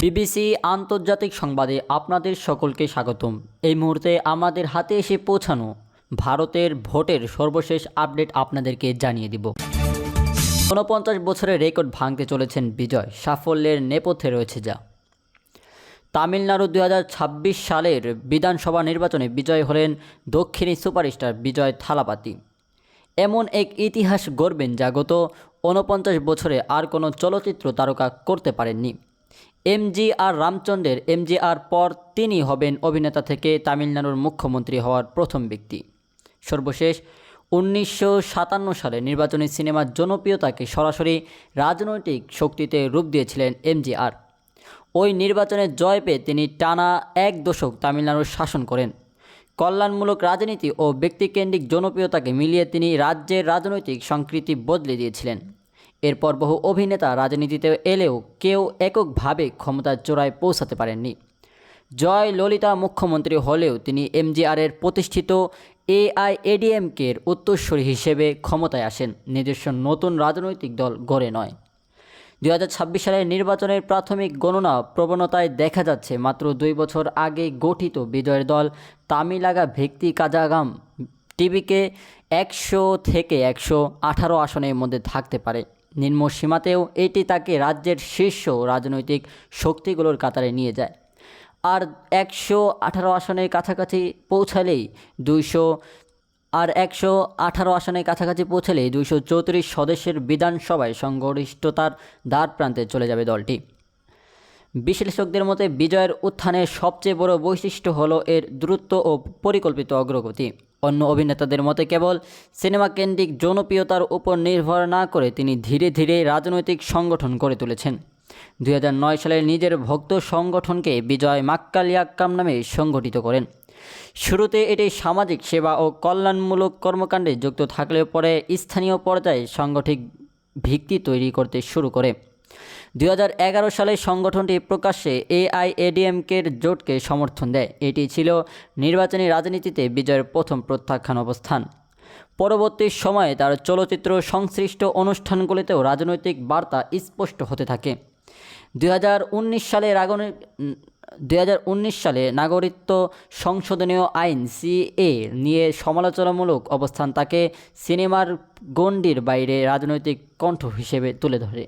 BBC আন্তর্জাতিক সংবাদে আপনাদের সকলকে স্বাগতম। এই মুহূর্তে আমাদের হাতে এসে পৌঁছানো ভারতের ভোটের সর্বশেষ আপডেট আপনাদেরকে জানিয়ে দিব। ৪৯ বছরের রেকর্ড ভাঙতে চলেছেন বিজয়, সাফল্যের নেপথ্যে রয়েছে যা। তামিলনাড়ু ২০২৬ সালের বিধানসভা নির্বাচনে বিজয় হলেন দক্ষিণী সুপারস্টার বিজয় থালাপাতি। এমন এক ইতিহাস গড়বেন যা গত ৪৯ বছরে আর কোনো চলচ্চিত্র তারকা করতে পারেননি। এমজিআর রামচন্দ্রের এমজিআর পর তিনি হবেন অভিনেতা থেকে তামিলনাড়ুর মুখ্যমন্ত্রী হওয়ার প্রথম ব্যক্তি। সর্বশেষ ১৯৫৭ সালে নির্বাচনী সিনেমার জনপ্রিয়তাকে সরাসরি রাজনৈতিক শক্তিতে রূপ দিয়েছিলেন এমজিআর। ওই নির্বাচনে জয় পেয়ে তিনি টানা ১ দশক তামিলনাড়ুর শাসন করেন। কল্যাণমূলক রাজনীতি ও ব্যক্তিকেন্দ্রিক জনপ্রিয়তাকে মিলিয়ে তিনি রাজ্যের রাজনৈতিক সংস্কৃতি বদলে দিয়েছিলেন। এরপর বহু অভিনেতা রাজনীতিতে এলেও কেউ এককভাবে ক্ষমতার চূড়ায় পৌঁছাতে পারেননি। জয় ললিতা মুখ্যমন্ত্রী হলেও তিনি এমজিআরের প্রতিষ্ঠিত এআইএডিএমকের উত্তরসূরি হিসেবে ক্ষমতায় আসেন, নিজস্ব নতুন রাজনৈতিক দল গড়ে নয়। ২০২৬ সালের নির্বাচনের প্রাথমিক গণনা প্রবণতায় দেখা যাচ্ছে মাত্র ২ বছর আগে গঠিত বিজয়ের দল তামিলাগা ভিত্তি কাজাগাম টিভিকে ১০০ থেকে ১১৮ আসনের মধ্যে থাকতে পারে। নিম্ন সীমাতেও এটি তাকে রাজ্যের শীর্ষ রাজনৈতিক শক্তিগুলোর কাতারে নিয়ে যায়। আর ১১৮ আসনের কাছাকাছি পৌঁছালেই ২34 সদস্যের বিধানসভায় সংগরিষ্ঠতার দ্বার প্রান্তে চলে যাবে দলটি। বিশ্লেষকদের মতে বিজয়ের উত্থানের সবচেয়ে বড় বৈশিষ্ট্য হলো এর দ্রুত ও পরিকল্পিত অগ্রগতি। অন্য অভিনেতাদের মতে কেবল সিনেমা কেন্দ্রিক জনপ্রিয়তার উপর নির্ভর না করে তিনি ধীরে ধীরে রাজনৈতিক সংগঠন গড়ে তুলেছেন। ২০০৯ সালে নিজের ভক্ত সংগঠনকে বিজয় মাক্কালিয়াক্কাম নামে সংগঠিত করেন। শুরুতে এটি সামাজিক সেবা ও কল্যাণমূলক কর্মকাণ্ডে যুক্ত থাকলেও পরে স্থানীয় পর্যায়ে সাংগঠনিক ভিত্তি তৈরি করতে শুরু করে। ২০১১ সালে সংগঠনটি প্রকাশ্যে এআইএডিএমকের জোটকে সমর্থন দেয়। এটি ছিল নির্বাচনী রাজনীতিতে বিজয়ের প্রথম প্রত্যাখ্যান অবস্থান। পরবর্তী সময়ে তার চলচ্চিত্র সংশ্লিষ্ট অনুষ্ঠানগুলিতেও রাজনৈতিক বার্তা স্পষ্ট হতে থাকে। ২০১৯ সালে নাগরিকত্ব সংশোধনীয় আইন সিএ নিয়ে সমালোচনামূলক অবস্থান তাকে সিনেমার গণ্ডির বাইরে রাজনৈতিক কণ্ঠ হিসেবে তুলে ধরে।